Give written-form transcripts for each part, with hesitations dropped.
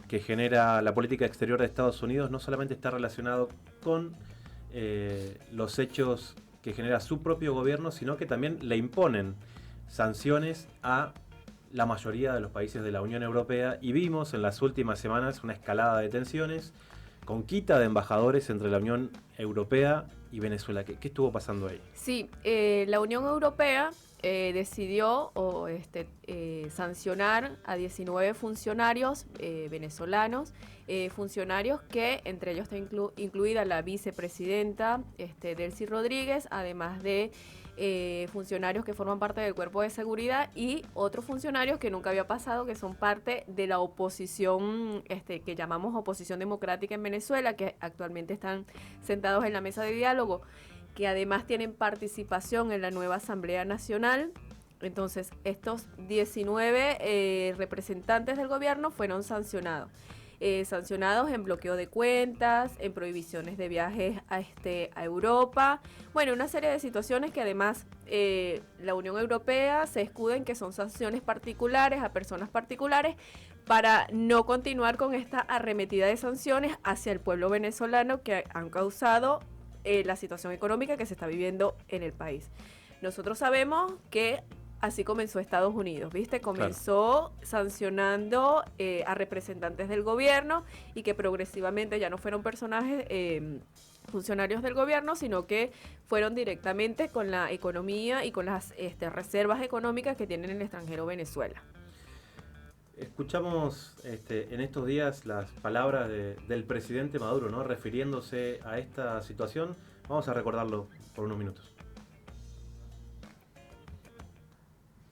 que genera la política exterior de Estados Unidos no solamente está relacionado con los hechos que genera su propio gobierno, sino que también le imponen sanciones a la mayoría de los países de la Unión Europea, y vimos en las últimas semanas una escalada de tensiones con quita de embajadores entre la Unión Europea y Venezuela. ¿Qué estuvo pasando ahí? Sí, la Unión Europea decidió sancionar a 19 funcionarios venezolanos, funcionarios que entre ellos está incluida la vicepresidenta Delcy Rodríguez, además de funcionarios que forman parte del cuerpo de seguridad y otros funcionarios que nunca había pasado, que son parte de la oposición que llamamos oposición democrática en Venezuela, que actualmente están sentados en la mesa de diálogo, que además tienen participación en la nueva Asamblea Nacional. Entonces, estos 19 representantes del gobierno fueron sancionados. Sancionados en bloqueo de cuentas, en prohibiciones de viajes a Europa. Bueno, una serie de situaciones que además la Unión Europea se escuda en que son sanciones particulares a personas particulares para no continuar con esta arremetida de sanciones hacia el pueblo venezolano que han causado la situación económica que se está viviendo en el país. Nosotros sabemos que así comenzó Estados Unidos, ¿viste? Comenzó sancionando a representantes del gobierno y que progresivamente ya no fueron personajes, funcionarios del gobierno, sino que fueron directamente con la economía y con las reservas económicas que tiene en el extranjero Venezuela. Escuchamos en estos días las palabras del presidente Maduro, ¿no? Refiriéndose a esta situación. Vamos a recordarlo por unos minutos.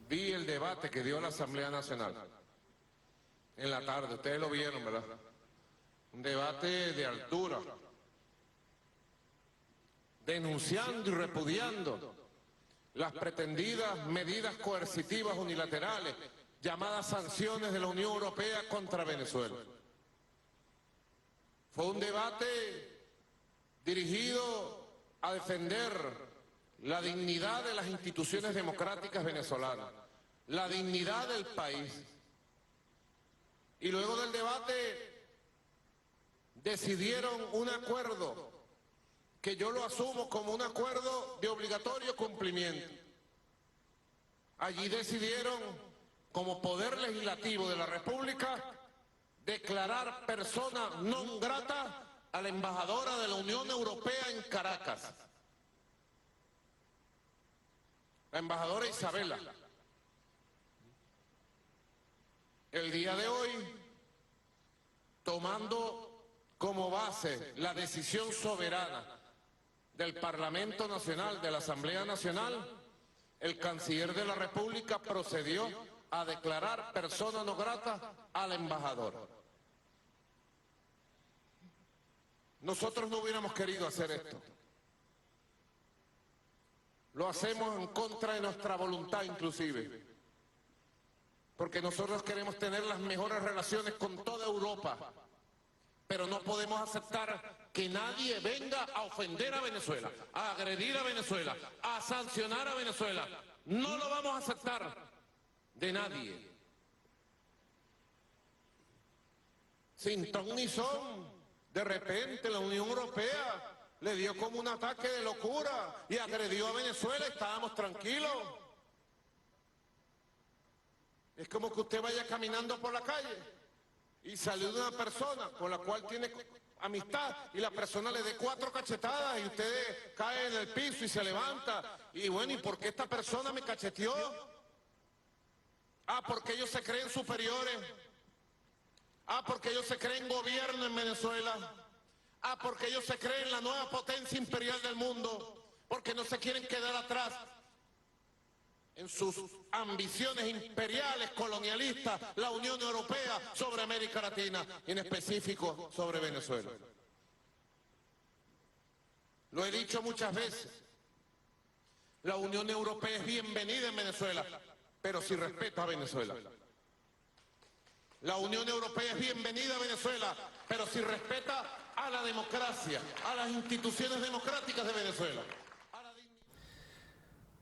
Vi el debate que dio la Asamblea Nacional en la tarde, ustedes lo vieron, ¿verdad? Un debate de altura, denunciando y repudiando las pretendidas medidas coercitivas unilaterales, llamadas sanciones de la Unión Europea contra Venezuela. Fue un debate dirigido a defender la dignidad de las instituciones democráticas venezolanas, la dignidad del país. Y luego del debate decidieron un acuerdo que yo lo asumo como un acuerdo de obligatorio cumplimiento. Allí decidieron, como Poder Legislativo de la República, declarar persona non grata a la embajadora de la Unión Europea en Caracas, la embajadora Isabela. El día de hoy, tomando como base la decisión soberana del Parlamento Nacional, de la Asamblea Nacional, el canciller de la República procedió a declarar persona no grata a la embajadora. Nosotros no hubiéramos querido hacer esto. Lo hacemos en contra de nuestra voluntad inclusive, porque nosotros queremos tener las mejores relaciones con toda Europa, pero no podemos aceptar que nadie venga a ofender a Venezuela, a agredir a Venezuela, a sancionar a Venezuela. No lo vamos a aceptar de nadie. Sin ton ni son, de repente la Unión Europea le dio como un ataque de locura y agredió a Venezuela y estábamos tranquilos. Es como que usted vaya caminando por la calle y saluda a una persona con la cual tiene amistad y la persona le dé 4 cachetadas y usted cae en el piso y se levanta. Y bueno, ¿y por qué esta persona me cacheteó? Ah, porque ellos se creen superiores. Ah, porque ellos se creen gobierno en Venezuela. Ah, porque ellos se creen la nueva potencia imperial del mundo, porque no se quieren quedar atrás en sus ambiciones imperiales, colonialistas, la Unión Europea sobre América Latina, y en específico sobre Venezuela. Lo he dicho muchas veces, la Unión Europea es bienvenida en Venezuela, pero si respeta a Venezuela. La Unión Europea es bienvenida a Venezuela, pero si respeta a la democracia, a las instituciones democráticas de Venezuela.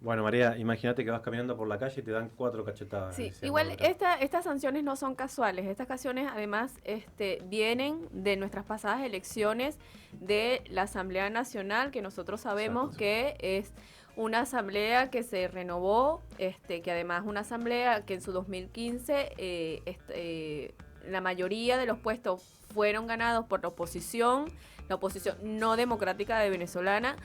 Bueno, María, imagínate que vas caminando por la calle y te dan 4 cachetadas. Sí, decía igual Maduro. estas sanciones no son casuales. Estas canciones además vienen de nuestras pasadas elecciones de la Asamblea Nacional, que nosotros sabemos Exacto. que es una asamblea que se renovó, que además una asamblea que en su 2015 la mayoría de los puestos fueron ganados por la oposición no democrática de venezolana.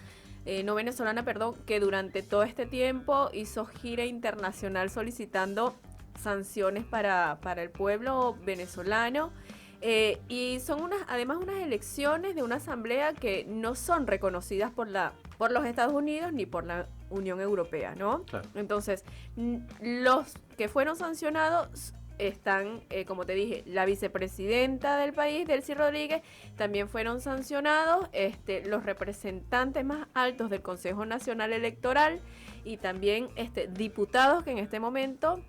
No venezolana, perdón, que durante todo este tiempo hizo gira internacional solicitando sanciones para el pueblo venezolano. Y son además unas elecciones de una asamblea que no son reconocidas por los Estados Unidos ni por la Unión Europea, ¿no? Claro. Entonces, los que fueron sancionados están, como te dije, la vicepresidenta del país, Delcy Rodríguez, también fueron sancionados los representantes más altos del Consejo Nacional Electoral y también diputados que en este momento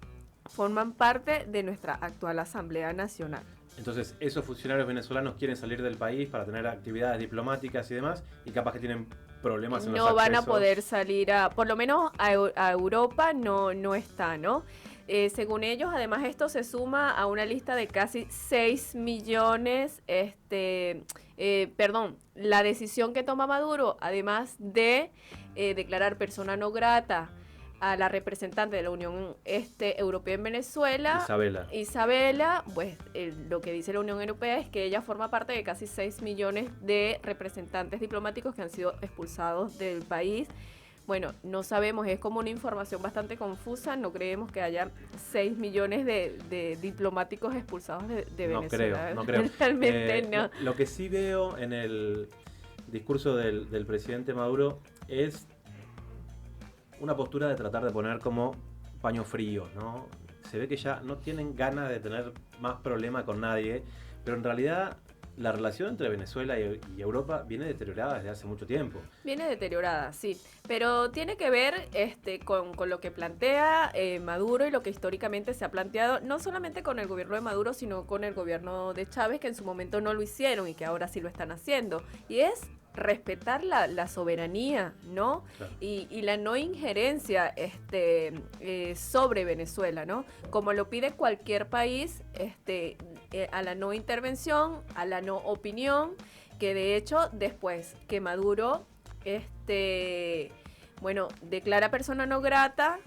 forman parte de nuestra actual Asamblea Nacional. Entonces, esos funcionarios venezolanos quieren salir del país para tener actividades diplomáticas y demás, y capaz que tienen problemas en los No van a accesos. poder salir por lo menos a Europa no está, ¿no? Según ellos, además esto se suma a una lista de casi 6 millones, la decisión que toma Maduro, además de declarar persona no grata a la representante de la Unión Europea en Venezuela, Isabela, pues lo que dice la Unión Europea es que ella forma parte de casi 6 millones de representantes diplomáticos que han sido expulsados del país. Bueno, no sabemos, es como una información bastante confusa, no creemos que haya 6 millones de diplomáticos expulsados de Venezuela. No creo. Realmente no. Lo que sí veo en el discurso del presidente Maduro es una postura de tratar de poner como paño frío, ¿no? Se ve que ya no tienen ganas de tener más problema con nadie, pero en realidad la relación entre Venezuela y Europa viene deteriorada desde hace mucho tiempo. Viene deteriorada, sí, pero tiene que ver con lo que plantea Maduro y lo que históricamente se ha planteado, no solamente con el gobierno de Maduro, sino con el gobierno de Chávez, que en su momento no lo hicieron y que ahora sí lo están haciendo, y es respetar la soberanía, ¿no? Claro. Y la no injerencia sobre Venezuela, ¿no? Como lo pide cualquier país, a la no intervención, a la no opinión, que de hecho después que Maduro declara persona no grata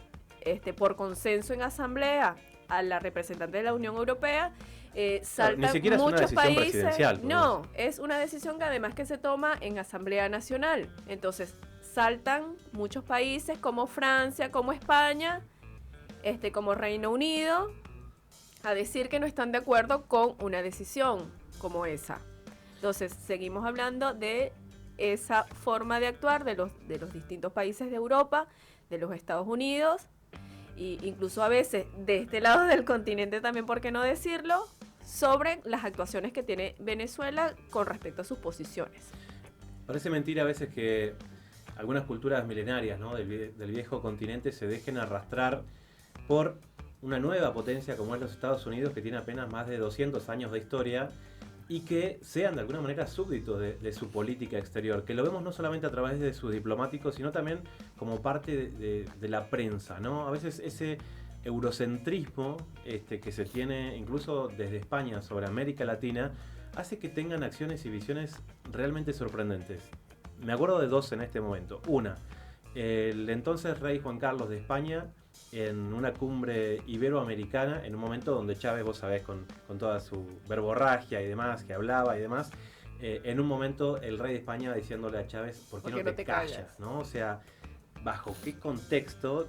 por consenso en asamblea a la representante de la Unión Europea, saltan ni siquiera muchos es una decisión países. presidencial. No, es una decisión que además que se toma en Asamblea Nacional. Entonces, saltan muchos países como Francia, como España, como Reino Unido, a decir que no están de acuerdo con una decisión como esa. Entonces, seguimos hablando de esa forma de actuar de los distintos países de Europa, de los Estados Unidos, e incluso a veces de este lado del continente también, ¿por qué no decirlo?, sobre las actuaciones que tiene Venezuela con respecto a sus posiciones. Parece mentira a veces que algunas culturas milenarias, ¿no?, del viejo continente se dejen arrastrar por una nueva potencia como es los Estados Unidos, que tiene apenas más de 200 años de historia, y que sean de alguna manera súbditos de su política exterior, que lo vemos no solamente a través de sus diplomáticos, sino también como parte de la prensa, ¿no? A veces ese eurocentrismo que se tiene incluso desde España sobre América Latina hace que tengan acciones y visiones realmente sorprendentes. Me acuerdo de dos en este momento. Una, el entonces rey Juan Carlos de España en una cumbre iberoamericana, en un momento donde Chávez, vos sabés, con toda su verborragia y demás, que hablaba y demás, en un momento el rey de España diciéndole a Chávez, ¿por qué no te callas? ¿No? O sea, ¿bajo qué contexto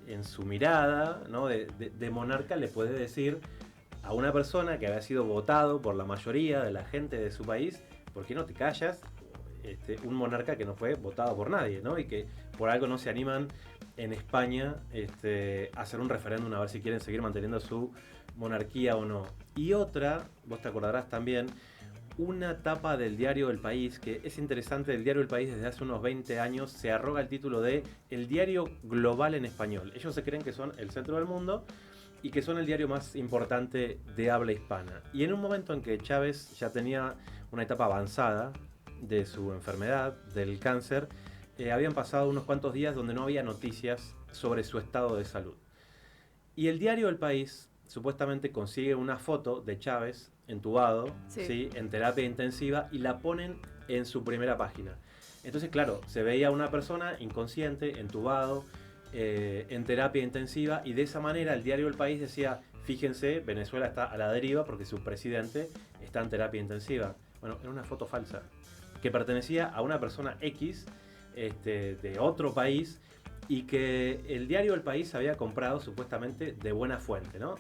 en su mirada, ¿no?, de monarca le puede decir a una persona que había sido votado por la mayoría de la gente de su país, ¿por qué no te callas? Un monarca que no fue votado por nadie, ¿no? Y que por algo no se animan en España a hacer un referéndum a ver si quieren seguir manteniendo su monarquía o no. Y otra, vos te acordarás también, una tapa del diario El País, que es interesante. El diario El País desde hace unos 20 años se arroga el título de el diario global en español. Ellos se creen que son el centro del mundo y que son el diario más importante de habla hispana. Y en un momento en que Chávez ya tenía una etapa avanzada de su enfermedad, del cáncer, habían pasado unos cuantos días donde no había noticias sobre su estado de salud. Y el diario El País supuestamente consigue una foto de Chávez entubado, ¿sí? En terapia intensiva, y la ponen en su primera página. Entonces, claro, se veía una persona inconsciente, entubado, en terapia intensiva, y de esa manera el diario El País decía, fíjense, Venezuela está a la deriva porque su presidente está en terapia intensiva. Bueno, era una foto falsa, que pertenecía a una persona X, de otro país, y que el diario El País había comprado supuestamente de buena fuente, ¿no?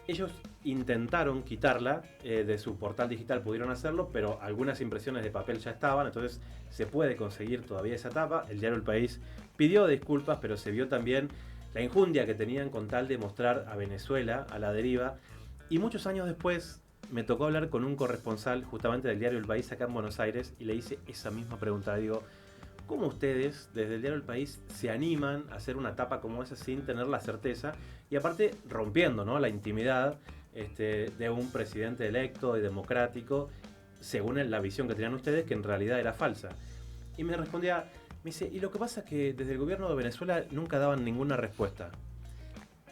Ellos intentaron quitarla de su portal digital, pudieron hacerlo, pero algunas impresiones de papel ya estaban, entonces se puede conseguir todavía esa tapa. El diario El País pidió disculpas, pero se vio también la injundia que tenían con tal de mostrar a Venezuela a la deriva. Y muchos años después me tocó hablar con un corresponsal justamente del diario El País acá en Buenos Aires y le hice esa misma pregunta. Digo, ¿cómo ustedes, desde el diario El País, se animan a hacer una tapa como esa sin tener la certeza? Y aparte, rompiendo, ¿no?, la intimidad de un presidente electo y democrático, según la visión que tenían ustedes, que en realidad era falsa. Y me respondía, me dice, y lo que pasa es que desde el gobierno de Venezuela nunca daban ninguna respuesta.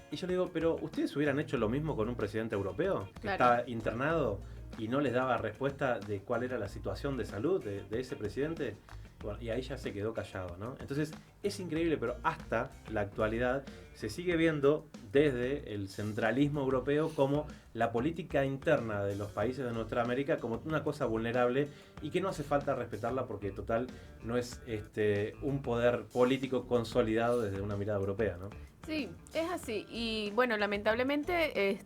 Y yo le digo, pero ¿ustedes hubieran hecho lo mismo con un presidente europeo que está internado y no les daba respuesta de cuál era la situación de salud de ese presidente? Bueno, y ahí ya se quedó callado, ¿no? Entonces es increíble, pero hasta la actualidad se sigue viendo desde el centralismo europeo como la política interna de los países de nuestra América como una cosa vulnerable y que no hace falta respetarla porque total no es un poder político consolidado desde una mirada europea, ¿no? Sí, es así. Y bueno, lamentablemente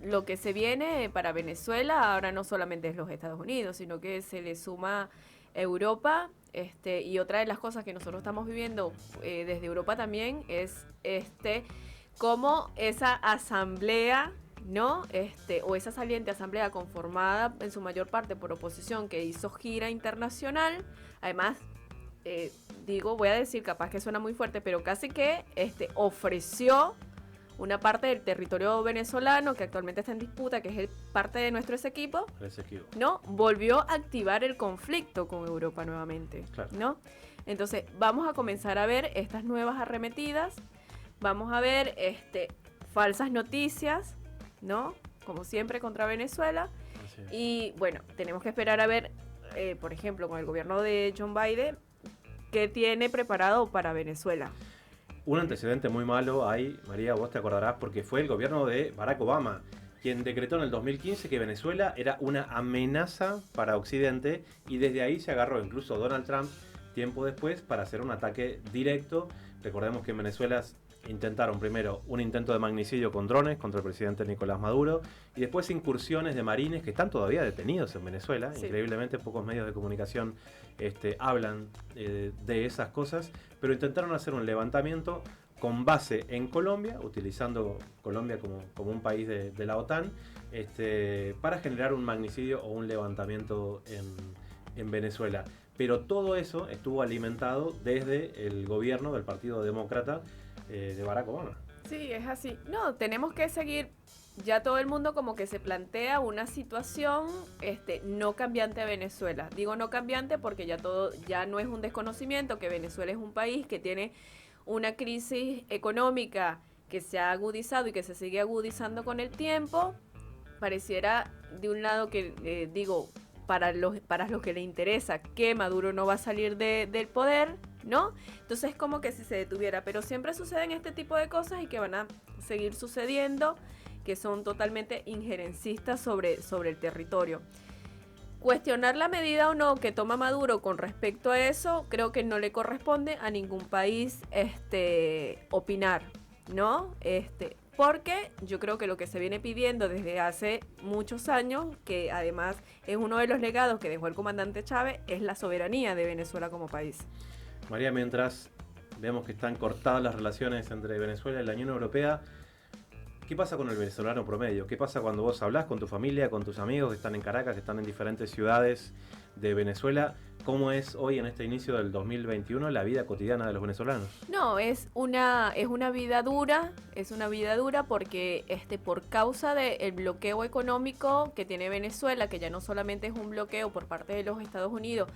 lo que se viene para Venezuela ahora no solamente es los Estados Unidos, sino que se le suma Europa, y otra de las cosas que nosotros estamos viviendo desde Europa también es como esa asamblea, ¿no? O esa saliente asamblea conformada en su mayor parte por oposición que hizo gira internacional, además voy a decir, capaz que suena muy fuerte, pero casi que ofreció una parte del territorio venezolano que actualmente está en disputa, que es parte de nuestro equipo, ¿no? Volvió a activar el conflicto con Europa nuevamente, claro, ¿no? Entonces, vamos a comenzar a ver estas nuevas arremetidas, vamos a ver falsas noticias, ¿no? Como siempre contra Venezuela. Y bueno, tenemos que esperar a ver, por ejemplo, con el gobierno de John Biden, qué tiene preparado para Venezuela. Un antecedente muy malo hay, María, vos te acordarás, porque fue el gobierno de Barack Obama quien decretó en el 2015 que Venezuela era una amenaza para Occidente y desde ahí se agarró incluso Donald Trump tiempo después para hacer un ataque directo. Recordemos que en Venezuela intentaron primero un intento de magnicidio con drones contra el presidente Nicolás Maduro y después incursiones de marines que están todavía detenidos en Venezuela. Sí. Increíblemente pocos medios de comunicación hablan de esas cosas, pero intentaron hacer un levantamiento con base en Colombia, utilizando Colombia como un país de la OTAN, para generar un magnicidio o un levantamiento en Venezuela. Pero todo eso estuvo alimentado desde el gobierno del Partido Demócrata de Barack Obama. Sí, es así. No, tenemos que seguir. Ya todo el mundo como que se plantea una situación no cambiante a Venezuela. Digo no cambiante porque ya no es un desconocimiento que Venezuela es un país que tiene una crisis económica que se ha agudizado y que se sigue agudizando con el tiempo. Pareciera de un lado que, para los que le interesa que Maduro no va a salir del poder, ¿no? Entonces como que si se detuviera, pero siempre suceden este tipo de cosas y que van a seguir sucediendo, que son totalmente injerencistas sobre el territorio. Cuestionar la medida o no que toma Maduro con respecto a eso, creo que no le corresponde a ningún país opinar, ¿no? Porque yo creo que lo que se viene pidiendo desde hace muchos años, que además es uno de los legados que dejó el comandante Chávez, es la soberanía de Venezuela como país. María, mientras vemos que están cortadas las relaciones entre Venezuela y la Unión Europea, ¿qué pasa con el venezolano promedio? ¿Qué pasa cuando vos hablás con tu familia, con tus amigos que están en Caracas, que están en diferentes ciudades de Venezuela? ¿Cómo es hoy en este inicio del 2021 la vida cotidiana de los venezolanos? No, es una vida dura, porque por causa del bloqueo económico que tiene Venezuela, que ya no solamente es un bloqueo por parte de los Estados Unidos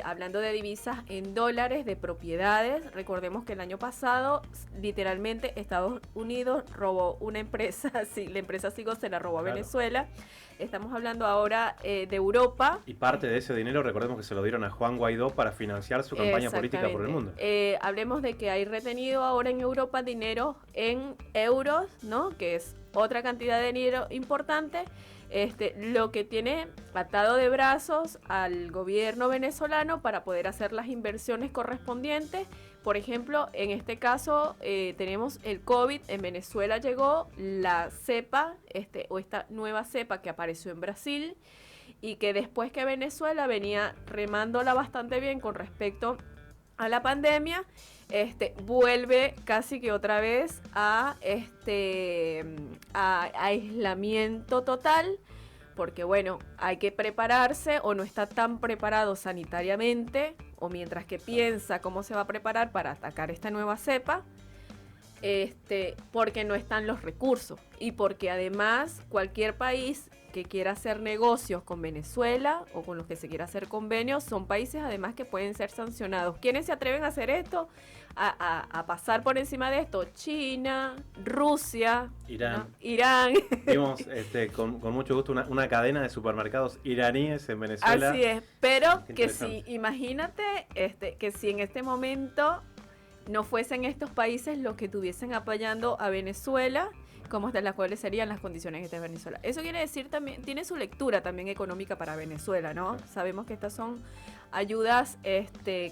hablando de divisas en dólares, de propiedades. Recordemos que el año pasado, literalmente, Estados Unidos robó una empresa, sí, la empresa Sigo se la robó a Venezuela. Estamos hablando ahora de Europa. Y parte de ese dinero, recordemos que se lo dieron a Juan Guaidó para financiar su campaña política por el mundo. Hablemos de que hay retenido ahora en Europa dinero en euros, ¿no? Que es otra cantidad de dinero importante. Lo que tiene atado de brazos al gobierno venezolano para poder hacer las inversiones correspondientes. Por ejemplo, en este caso tenemos el COVID, en Venezuela llegó la cepa, o esta nueva cepa que apareció en Brasil, y que después que Venezuela venía remándola bastante bien con respecto a la pandemia, vuelve casi que otra vez a aislamiento total, porque bueno, hay que prepararse o no está tan preparado sanitariamente, o mientras que piensa cómo se va a preparar para atacar esta nueva cepa, porque no están los recursos y porque además cualquier país que quiera hacer negocios con Venezuela o con los que se quiera hacer convenios son países además que pueden ser sancionados. ¿Quiénes se atreven a hacer esto? A pasar por encima de esto: China, Rusia, Irán. ¿no? Irán. Vimos con mucho gusto una cadena de supermercados iraníes en Venezuela. Así es, pero que si, imagínate, que si en este momento no fuesen estos países los que estuviesen apoyando a Venezuela, como las cuales serían las condiciones de Venezuela. Eso quiere decir también, tiene su lectura también económica para Venezuela, ¿no? Sí. Sabemos que estas son ayudas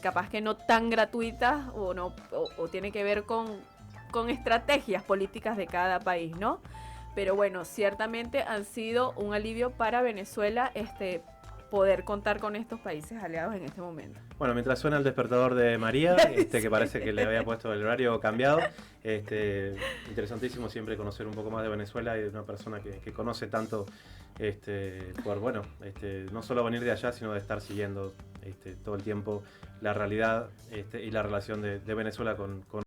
capaz que no tan gratuitas o tiene que ver con estrategias políticas de cada país, ¿no? Pero bueno, ciertamente han sido un alivio para Venezuela poder contar con estos países aliados en este momento. Bueno, mientras suena el despertador de María, que parece que le había puesto el horario cambiado, interesantísimo siempre conocer un poco más de Venezuela y de una persona que conoce tanto, no solo venir de allá, sino de estar siguiendo todo el tiempo la realidad y la relación de Venezuela con